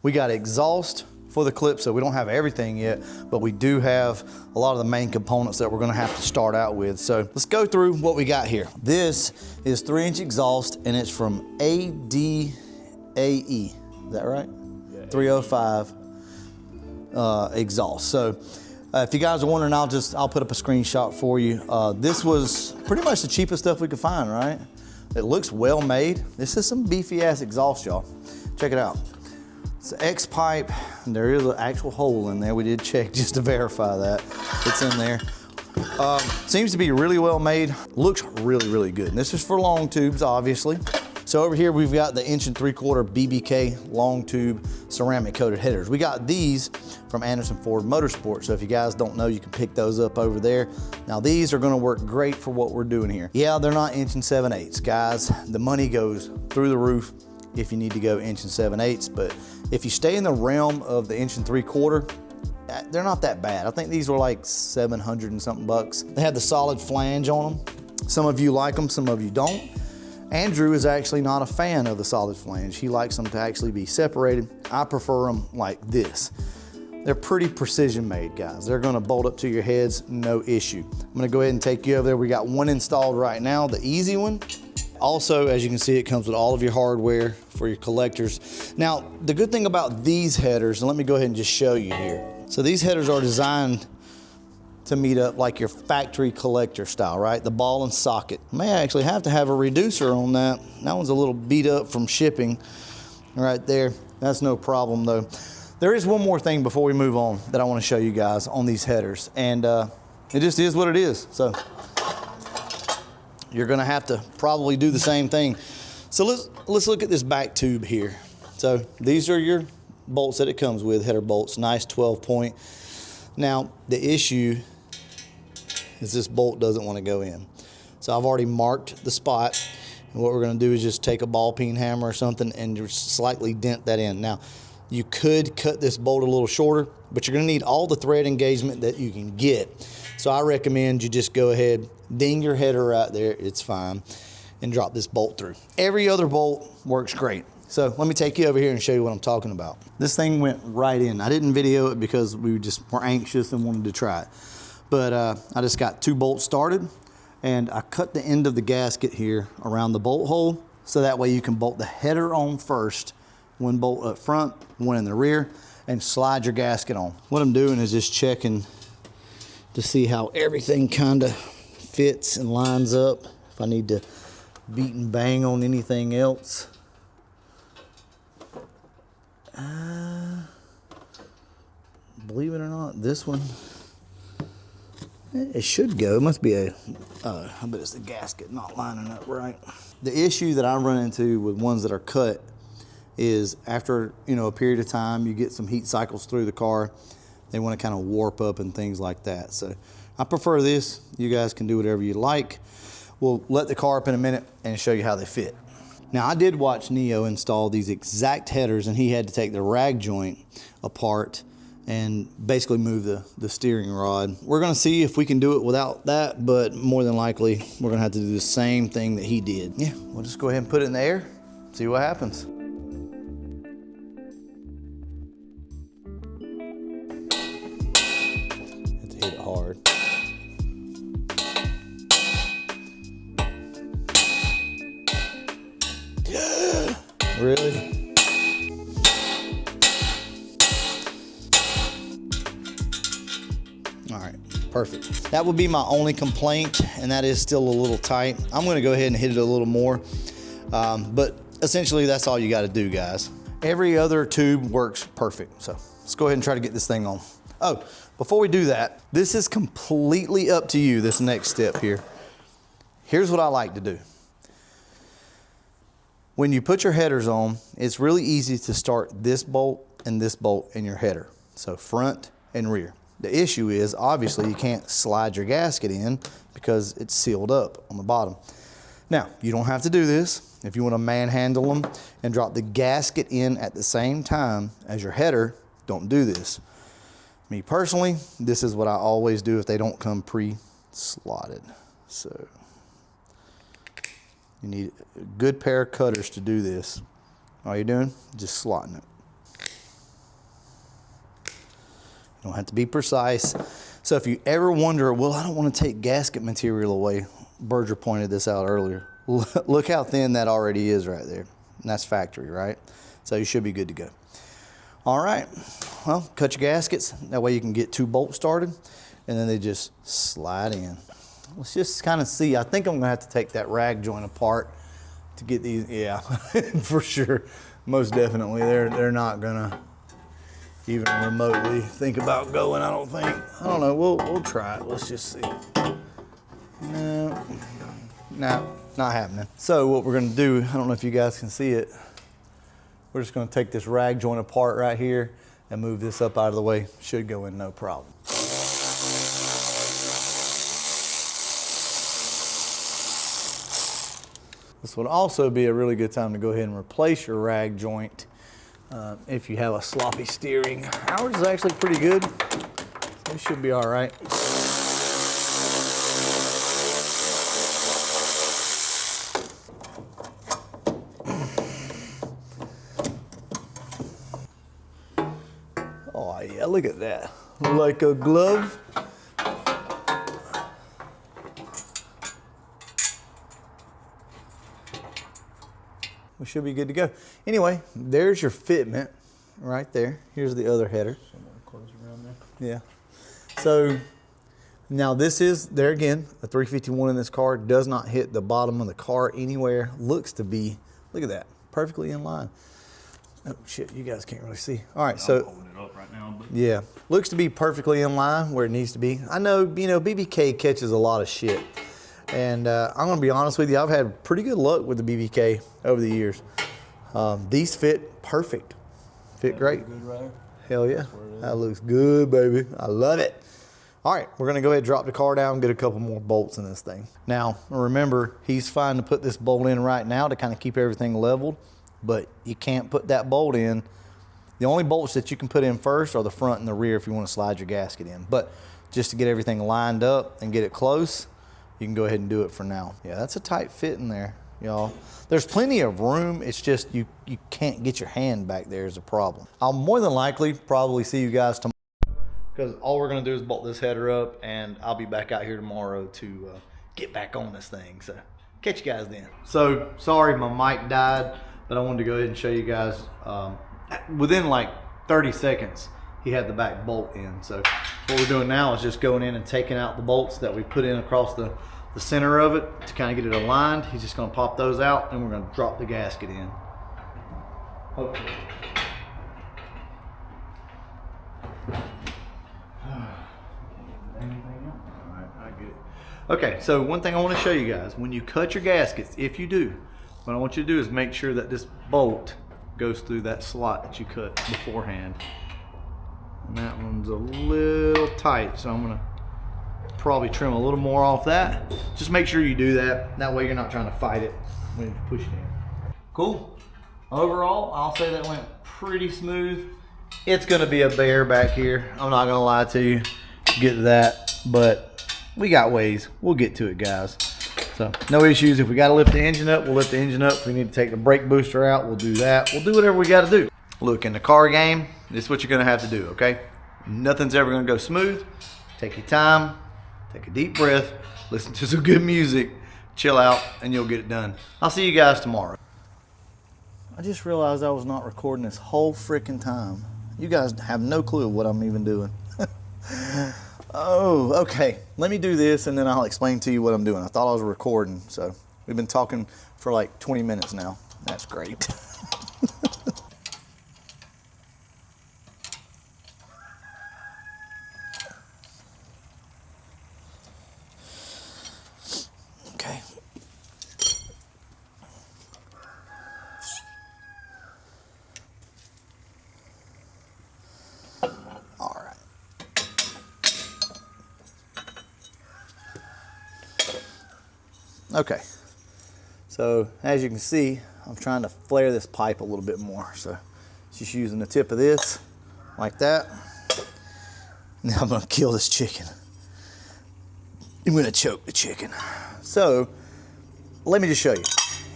We got exhaust for the Calypso. We don't have everything yet, but we do have a lot of the main components that we're gonna have to start out with. So let's go through what we got here. This is 3-inch exhaust, and it's from ADAE. Is that right? Yeah, 305 exhaust. So if you guys are wondering, I'll put up a screenshot for you. This was pretty much the cheapest stuff we could find, right? It looks well made. This is some beefy ass exhaust, y'all. Check it out. It's an X pipe, and there is an actual hole in there. We did check just to verify that. It's in there. Seems to be really well made. Looks really, really good. And this is for long tubes, obviously. So over here, we've got the 1 3/4 BBK long tube ceramic coated headers. We got these from Anderson Ford Motorsport. So if you guys don't know, you can pick those up over there. Now these are gonna work great for what we're doing here. Yeah, they're not 1 7/8, guys. The money goes through the roof if you need to go 1 7/8, but if you stay in the realm of the 1 3/4, they're not that bad. I think these were like 700 and something bucks. They have the solid flange on them. Some of you like them, some of you don't. Andrew is actually not a fan of the solid flange. He likes them to actually be separated. I prefer them like this. They're pretty precision made, guys. They're gonna bolt up to your heads, no issue. I'm gonna go ahead and take you over there. We got one installed right now, the easy one. Also, as you can see, it comes with all of your hardware for your collectors. Now, the good thing about these headers, and let me go ahead and just show you here. So these headers are designed to meet up like your factory collector style, right? The ball and socket. May actually have to have a reducer on that. That one's a little beat up from shipping right there. That's no problem though. There is one more thing before we move on that I want to show you guys on these headers, and it just is what it is. So you're gonna have to probably do the same thing. So let's look at this back tube here. So these are your bolts that it comes with, header bolts, nice 12 point. Now the issue is this bolt doesn't want to go in. So I've already marked the spot, and what we're gonna do is just take a ball peen hammer or something and just slightly dent that in. Now you could cut this bolt a little shorter, but you're gonna need all the thread engagement that you can get. So I recommend you just go ahead, ding your header right there, it's fine, and drop this bolt through. Every other bolt works great. So let me take you over here and show you what I'm talking about. This thing went right in. I didn't video it because we just were anxious and wanted to try it. But I just got 2 bolts started, and I cut the end of the gasket here around the bolt hole, so that way you can bolt the header on first, one bolt up front, one in the rear, and slide your gasket on. What I'm doing is just checking to see how everything kind of fits and lines up. If I need to beat and bang on anything else. Believe it or not, this one, it should go. It must be I bet it's the gasket not lining up right. The issue that I run into with ones that are cut is after, a period of time, you get some heat cycles through the car. They want to kind of warp up and things like that. So I prefer this. You guys can do whatever you like. We'll let the car up in a minute and show you how they fit. Now I did watch Neo install these exact headers, and he had to take the rag joint apart and basically move the steering rod. We're gonna see if we can do it without that, but more than likely we're gonna have to do the same thing that he did. Yeah, we'll just go ahead and put it in the air, see what happens. Have to hit it hard. Really? All right, perfect. That would be my only complaint, and that is still a little tight. I'm gonna go ahead and hit it a little more, but essentially that's all you gotta do, guys. Every other tube works perfect, so let's go ahead and try to get this thing on. Oh, before we do that, this is completely up to you, this next step here. Here's what I like to do. When you put your headers on, it's really easy to start this bolt and this bolt in your header. So front and rear. The issue is, obviously, you can't slide your gasket in because it's sealed up on the bottom. Now, you don't have to do this. If you want to manhandle them and drop the gasket in at the same time as your header, don't do this. Me personally, this is what I always do if they don't come pre-slotted. So you need a good pair of cutters to do this. All you're doing, just slotting it. don't have to be precise. So if you ever wonder, well, I don't want to take gasket material away, Berger pointed this out earlier. Look how thin that already is right there. And that's factory, right? So you should be good to go. All right, well, cut your gaskets. That way you can get 2 bolts started, and then they just slide in. Let's just kind of see. I think I'm gonna have to take that rag joint apart to get these. Yeah, for sure, most definitely. They're not gonna even remotely think about going. I don't think. I don't know. We'll try it. Let's just see. No, not happening. So what we're gonna do, I don't know if you guys can see it. We're just gonna take this rag joint apart right here and move this up out of the way. Should go in no problem. This would also be a really good time to go ahead and replace your rag joint if you have a sloppy steering. Ours is actually pretty good. So it should be all right. Oh yeah, look at that. Like a glove. We should be good to go. Anyway, there's your fitment right there. Here's the other header. Around there. Yeah. So now this is, there again, a 351 in this car. Does not hit the bottom of the car anywhere. Looks to be, look at that, perfectly in line. Oh shit, you guys can't really see. All right, so. I'm holding it up right now. But. Yeah, looks to be perfectly in line where it needs to be. I know, you know, BBK catches a lot of shit. And I'm gonna be honest with you, I've had pretty good luck with the BBK over the years. These fit perfect, fit great. Good right? Hell yeah, that looks good, baby. I love it. All right, we're gonna go ahead and drop the car down and get a couple more bolts in this thing. Now, remember, he's fine to put this bolt in right now to kind of keep everything leveled, but you can't put that bolt in. The only bolts that you can put in first are the front and the rear if you wanna slide your gasket in. But just to get everything lined up and get it close, you can go ahead and do it for now. Yeah, that's a tight fit in there, y'all. There's plenty of room. It's just you can't get your hand back there is a problem. I'll more than likely probably see you guys tomorrow because all we're gonna do is bolt this header up and I'll be back out here tomorrow to get back on this thing. So catch you guys then. So sorry my mic died, but I wanted to go ahead and show you guys within like 30 seconds he had the back bolt in. So what we're doing now is just going in and taking out the bolts that we put in across the center of it to kind of get it aligned. He's just gonna pop those out and we're gonna drop the gasket in. Hopefully. Alright, I get it. Okay, so one thing I want to show you guys, when you cut your gaskets, if you do, what I want you to do is make sure that this bolt goes through that slot that you cut beforehand. And that one's a little tight, so I'm gonna probably trim a little more off that. Just make sure you do that. That way you're not trying to fight it when you push it in. Cool. Overall, I'll say that went pretty smooth. It's gonna be a bear back here. I'm not gonna lie to you, get to that, but we got ways. We'll get to it, guys. So no issues. If we gotta lift the engine up, we'll lift the engine up. If we need to take the brake booster out, we'll do that. We'll do whatever we gotta do. Look, in the car game, this is what you're gonna have to do, okay? Nothing's ever gonna go smooth. Take your time, take a deep breath, listen to some good music, chill out, and you'll get it done. I'll see you guys tomorrow. I just realized I was not recording this whole freaking time. You guys have no clue what I'm even doing. Oh, okay. Let me do this and then I'll explain to you what I'm doing. I thought I was recording, so we've been talking for like 20 minutes now. That's great. Okay. All right. Okay. So as you can see, I'm trying to flare this pipe a little bit more. So just using the tip of this like that. Now I'm gonna kill this chicken. I'm gonna choke the chicken. So let me just show you.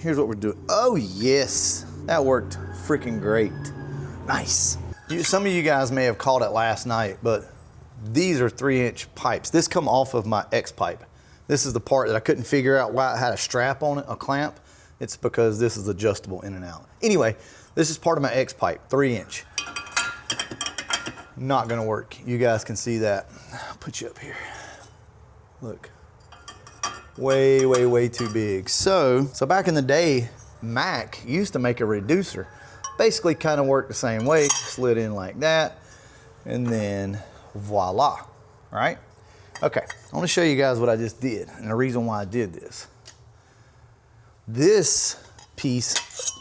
Here's what we're doing. Oh yes, that worked freaking great. Nice. Some of you guys may have caught it last night, but These are 3-inch pipes. This come off of my X pipe. This is the part that I couldn't figure out why it had a strap on it, a clamp. It's because this is adjustable in and out. Anyway, this is part of my X pipe, 3-inch. Not gonna work. You guys can see that. I'll put you up here. Look, way, way, way too big. So back in the day, Mac used to make a reducer. Basically kind of worked the same way, slid in like that, and then voila, right? Okay, I wanna show you guys what I just did and the reason why I did this. This piece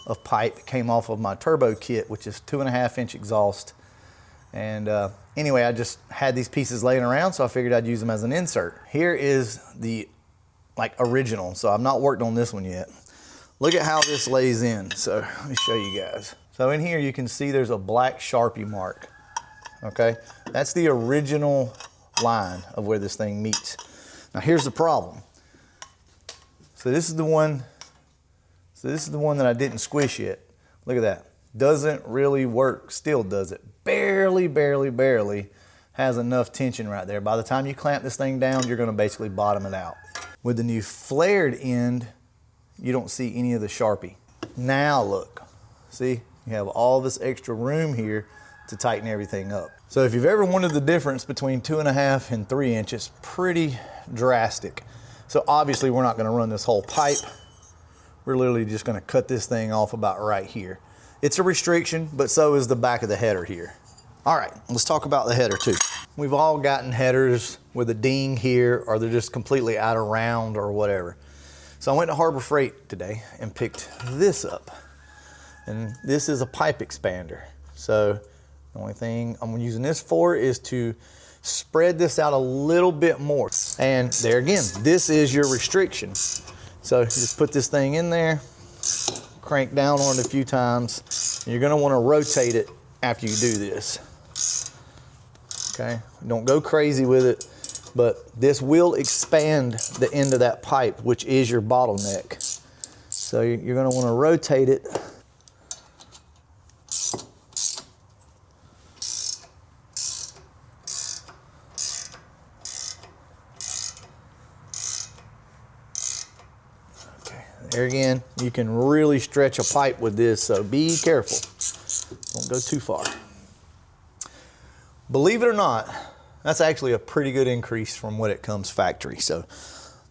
of pipe came off of my turbo kit, which is 2.5-inch exhaust. And anyway, I just had these pieces laying around, so I figured I'd use them as an insert. Here is the original, so I've not worked on this one yet. Look at how this lays in. So let me show you guys. So in here you can see there's a black Sharpie mark, okay? That's the original line of where this thing meets. Now here's the problem. So this is the one that I didn't squish yet. Look at that. Doesn't really work, still does it. Barely, barely, barely has enough tension right there. By the time you clamp this thing down, you're gonna basically bottom it out. With the new flared end, you don't see any of the Sharpie. Now look, see? You have all this extra room here to tighten everything up. So if you've ever wondered the difference between 2.5 and 3 inches, pretty drastic. So obviously we're not gonna run this whole pipe. We're literally just gonna cut this thing off about right here. It's a restriction, but so is the back of the header here. All right, let's talk about the header too. We've all gotten headers with a ding here, or they're just completely out of round or whatever. So I went to Harbor Freight today and picked this up. And this is a pipe expander. So the only thing I'm using this for is to spread this out a little bit more. And there again, this is your restriction. So you just put this thing in there, crank down on it a few times. And you're gonna wanna rotate it after you do this. Okay, don't go crazy with it, but this will expand the end of that pipe, which is your bottleneck. So you're gonna wanna rotate it. There again, you can really stretch a pipe with this, so be careful. Don't go too far. Believe it or not, that's actually a pretty good increase from what it comes factory. So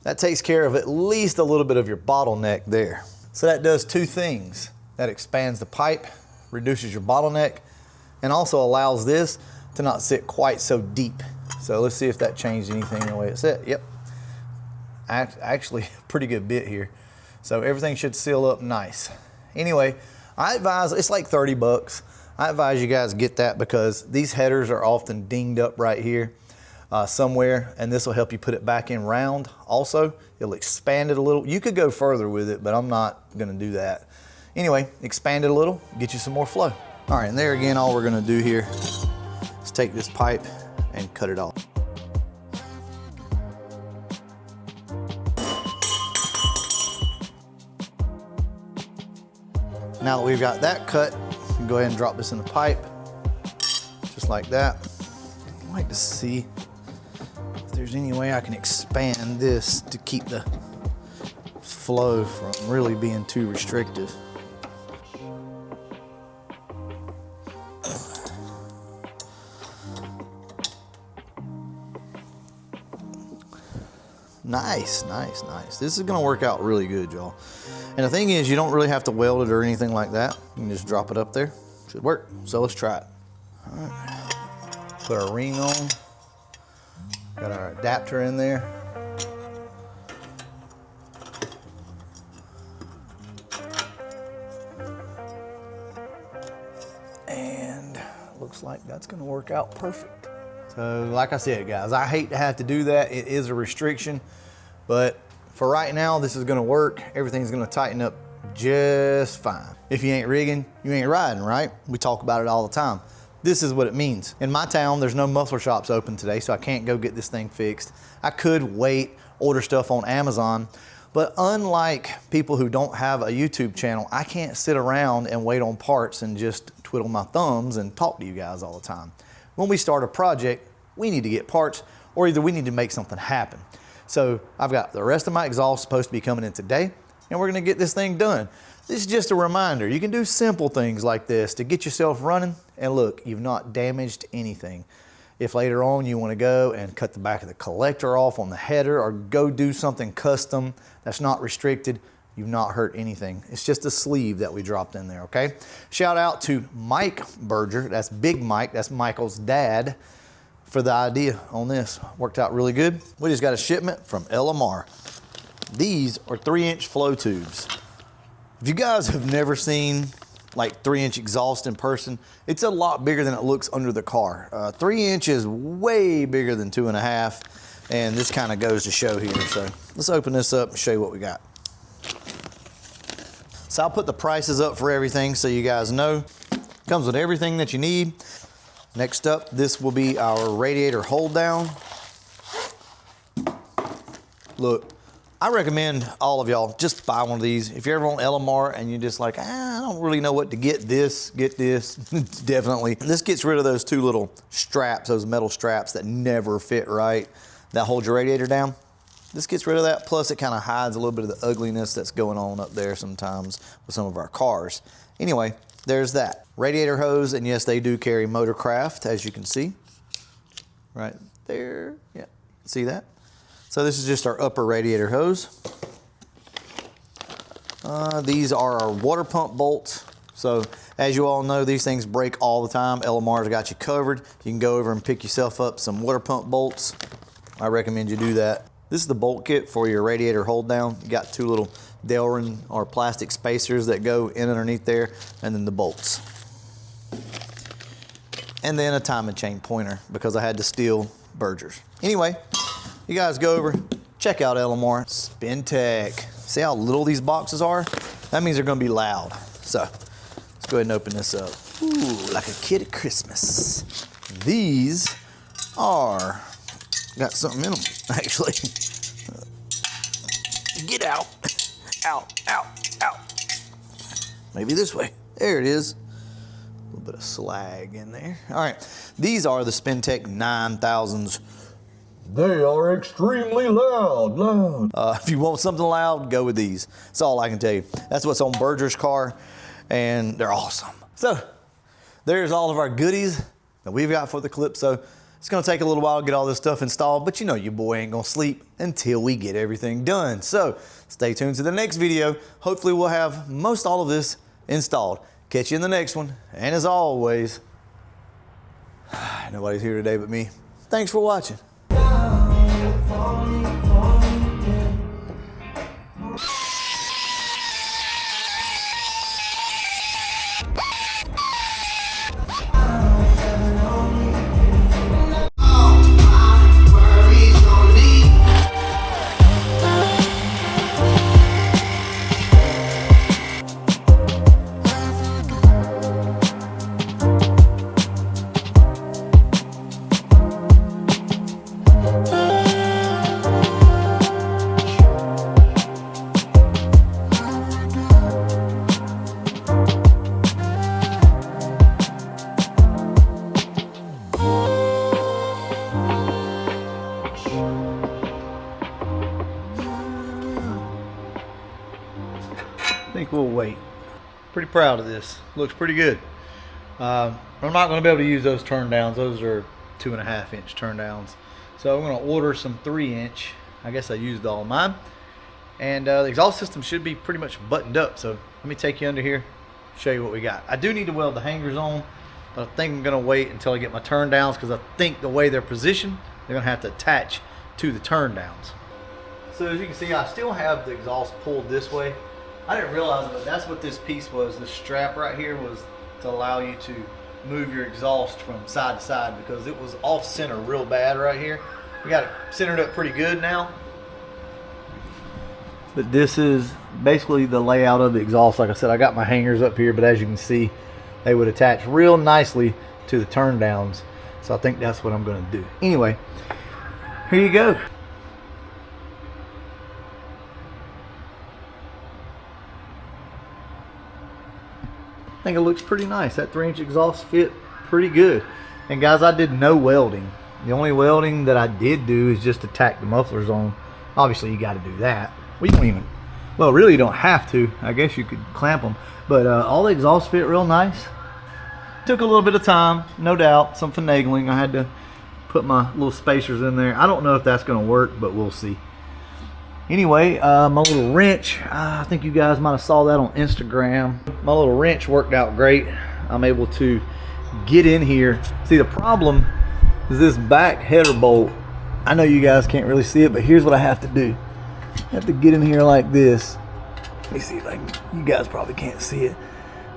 that takes care of at least a little bit of your bottleneck there. So that does two things. That expands the pipe, reduces your bottleneck, and also allows this to not sit quite so deep. So let's see if that changed anything in the way it sit. Yep, actually a pretty good bit here. So everything should seal up nice. Anyway, I advise, it's like 30 bucks. I advise you guys get that because these headers are often dinged up right here somewhere, and this will help you put it back in round. Also, it'll expand it a little. You could go further with it, but I'm not gonna do that. Anyway, expand it a little, get you some more flow. All right, and there again, all we're gonna do here is take this pipe and cut it off. Now that we've got that cut, we can go ahead and drop this in the pipe, just like that. I'd like to see if there's any way I can expand this to keep the flow from really being too restrictive. Nice, nice, nice. This is gonna work out really good, y'all. And the thing is, you don't really have to weld it or anything like that. You can just drop it up there. Should work. So let's try it. All right. Put our ring on. Got our adapter in there. And looks like that's gonna work out perfect. So like I said, guys, I hate to have to do that. It is a restriction, but for right now, this is gonna work. Everything's gonna tighten up just fine. If you ain't rigging, you ain't riding, right? We talk about it all the time. This is what it means. In my town, there's no muffler shops open today, so I can't go get this thing fixed. I could wait, order stuff on Amazon, but unlike people who don't have a YouTube channel, I can't sit around and wait on parts and just twiddle my thumbs and talk to you guys all the time. When we start a project, we need to get parts, or either we need to make something happen. So I've got the rest of my exhaust supposed to be coming in today, and we're gonna get this thing done. This is just a reminder. You can do simple things like this to get yourself running, and look, you've not damaged anything. If later on you wanna go and cut the back of the collector off on the header or go do something custom that's not restricted, you've not hurt anything. It's just a sleeve that we dropped in there, okay? Shout out to Mike Berger, that's Big Mike, that's Michael's dad, for the idea on this. Worked out really good. We just got a shipment from LMR. These are 3-inch flow tubes. If you guys have never seen like 3-inch exhaust in person, it's a lot bigger than it looks under the car. 3 inches is way bigger than 2.5, and this kind of goes to show here. So let's open this up and show you what we got. So I'll put the prices up for everything so you guys know. Comes with everything that you need. Next up, this will be our radiator hold down. Look, I recommend all of y'all just buy one of these. If you're ever on LMR and you're just like, I don't really know what to get this, definitely. This gets rid of those two little straps, those metal straps that never fit right, that hold your radiator down. This gets rid of that, plus it kind of hides a little bit of the ugliness that's going on up there sometimes with some of our cars. Anyway, there's that. Radiator hose, and yes, they do carry Motorcraft, as you can see. Right there, yeah, see that? So this is just our upper radiator hose. These are our water pump bolts. So as you all know, these things break all the time. LMR's got you covered. You can go over and pick yourself up some water pump bolts. I recommend you do that. This is the bolt kit for your radiator hold down. You got two little Delrin or plastic spacers that go in underneath there, and then the bolts. And then a timing chain pointer because I had to steal Berger's. Anyway, you guys go over, check out LMR, SpinTech. See how little these boxes are? That means they're gonna be loud. So let's go ahead and open this up. Ooh, like a kid at Christmas. These are, got something in them, actually. Get out, out, out, out. Maybe this way, there it is. A little bit of slag in there. All right, these are the SpinTech 9000's. They are extremely loud. If you want something loud, go with these. That's all I can tell you. That's what's on Berger's car, and they're awesome. So there's all of our goodies that we've got for the Calypso. It's gonna take a little while to get all this stuff installed, but you know your boy ain't gonna sleep until we get everything done. So stay tuned to the next video. Hopefully we'll have most all of this installed. Catch you in the next one. And as always, nobody's here today but me. Thanks for watching. I think we'll wait. Pretty proud of this. Looks pretty good. I'm not going to be able to use those turn downs. Those are 2.5-inch turn downs. So I'm going to order some 3-inch. I guess I used all of mine. And the exhaust system should be pretty much buttoned up. So let me take you under here, show you what we got. I do need to weld the hangers on, but I think I'm going to wait until I get my turn downs because I think the way they're positioned, they're going to have to attach to the turn downs. So as you can see, I still have the exhaust pulled this way. I didn't realize it, but that's what this piece was. This strap right here was to allow you to move your exhaust from side to side because it was off center real bad right here. We got it centered up pretty good now. But this is basically the layout of the exhaust. Like I said, I got my hangers up here, but as you can see, they would attach real nicely to the turn downs. So I think that's what I'm going to do. Anyway, here you go. I think it looks pretty nice. That 3-inch exhaust fit pretty good. And guys, I did no welding. The only welding that I did do is just to tack the mufflers on. Obviously you got to do that. We don't even, well, really you don't have to. I guess you could clamp them, but all the exhausts fit real nice. Took a little bit of time, no doubt, some finagling. I had to put my little spacers in there. I don't know if that's going to work, but we'll see. Anyway, my little wrench, I think you guys might have saw that on Instagram. My little wrench worked out great. I'm able to get in here. See, the problem is this back header bolt. I know you guys can't really see it, but here's what I have to do. I have to get in here like this. Let me see if I can, you guys probably can't see it.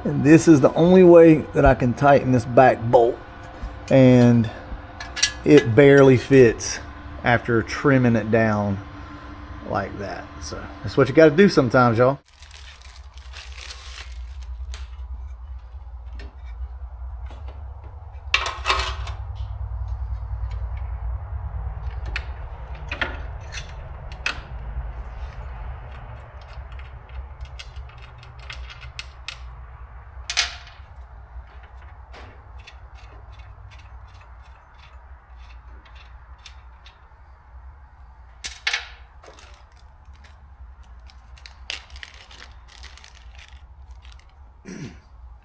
And this is the only way that I can tighten this back bolt. And it barely fits after trimming it down like that. So that's what you got to do sometimes, y'all.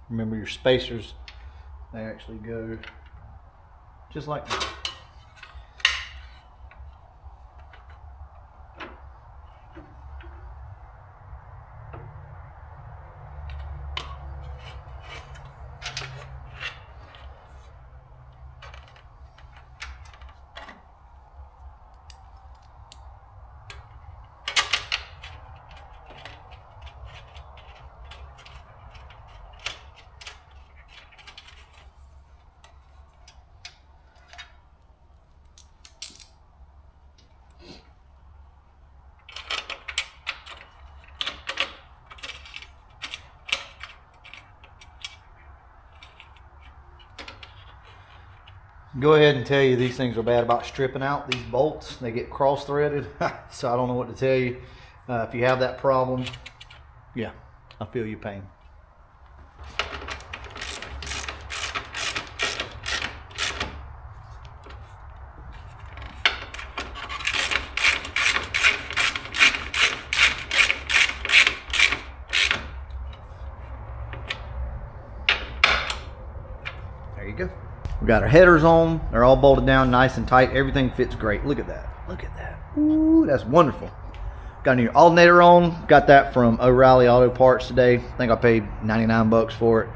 Remember your spacers, they actually go just like that. Go ahead and tell you these things are bad about stripping out these bolts. They get cross threaded. So I don't know what to tell you. If you have that problem, yeah, I feel your pain. There you go. We got our headers on. They're all bolted down nice and tight. Everything fits great. Look at that. Look at that. Ooh, that's wonderful. Got a new alternator on. Got that from O'Reilly Auto Parts today. I think I paid 99 bucks for it.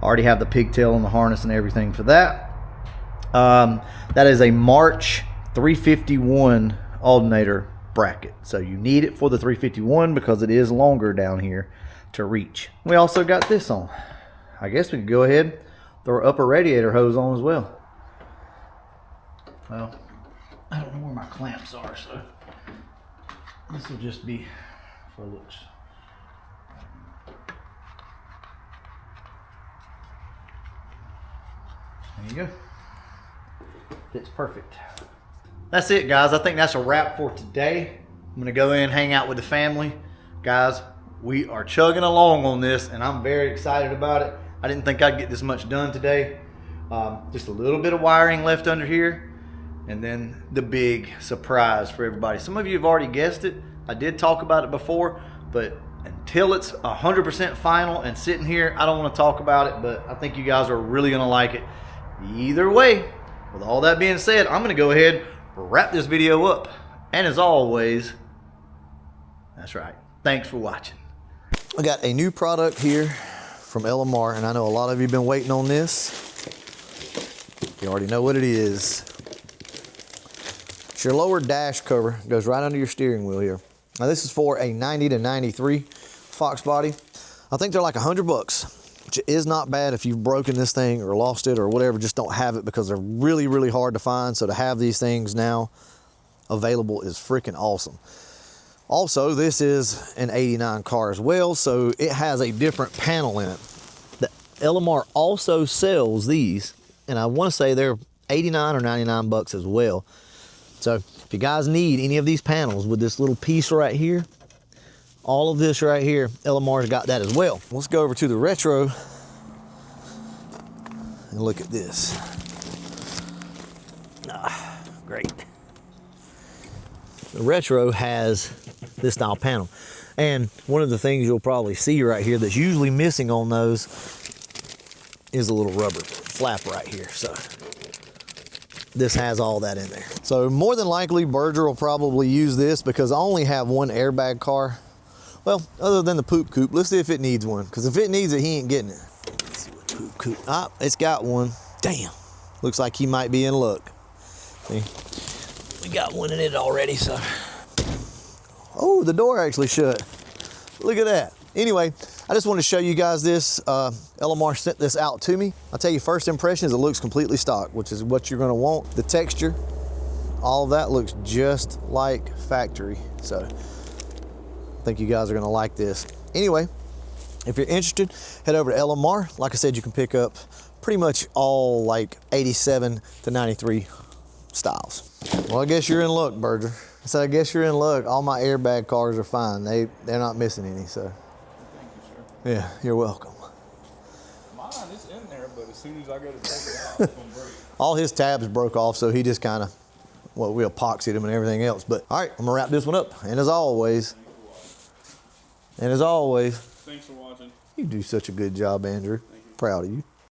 Already have the pigtail and the harness and everything for that. That is a March 351 alternator bracket. So you need it for the 351 because it is longer down here to reach. We also got this on. I guess we could go ahead, throw our upper radiator hose on as well. Well, I don't know where my clamps are, so this will just be for looks. There you go. Fits perfect. That's it, guys. I think that's a wrap for today. I'm gonna go in, hang out with the family. Guys, we are chugging along on this, and I'm very excited about it. I didn't think I'd get this much done today. Just a little bit of wiring left under here, and then the big surprise for everybody. Some of you have already guessed it. I did talk about it before, but until it's 100% final and sitting here, I don't want to talk about it, but I think you guys are really gonna like it. Either way, with all that being said, I'm gonna go ahead, wrap this video up. And as always, that's right, thanks for watching. I got a new product here from LMR, and I know a lot of you have been waiting on this. You already know what it is. It's your lower dash cover. It goes right under your steering wheel here. Now this is for a 90 to 93 Fox body. I think they're like 100 bucks, which is not bad. If you've broken this thing or lost it or whatever, just don't have it because they're really, really hard to find. So to have these things now available is freaking awesome. Also, this is an 89 car as well, so it has a different panel in it. The LMR also sells these, and I want to say they're 89 or 99 bucks as well. So if you guys need any of these panels with this little piece right here, all of this right here, LMR's got that as well. Let's go over to the retro and look at this. Great. The Retro has this style panel. And one of the things you'll probably see right here that's usually missing on those is a little rubber flap right here. So this has all that in there. So more than likely Berger will probably use this because I only have one airbag car. Well, other than the poop coupe. Let's see if it needs one, because if it needs it, he ain't getting it. Let's see what poop coupe. Ah, it's got one. Damn. Looks like he might be in luck. See? We got one in it already, so. Oh, the door actually shut. Look at that. Anyway, I just want to show you guys this. LMR sent this out to me. I'll tell you, first impressions, it looks completely stock, which is what you're going to want. The texture, all of that looks just like factory. So I think you guys are going to like this. Anyway, if you're interested, head over to LMR. Like I said, you can pick up pretty much all like 87 to 93 styles. Well, I guess you're in luck, Berger. So I guess you're in luck. All my airbag cars are fine. They're not missing any, so. Thank you, sir. Yeah, you're welcome. Mine is in there, but as soon as I go to take it out, it's gonna break. All his tabs broke off, so he just kind of, well, we epoxied them and everything else. But all right, I'm gonna wrap this one up. And as always, Thanks for watching. you do such a good job, Andrew. Proud of you.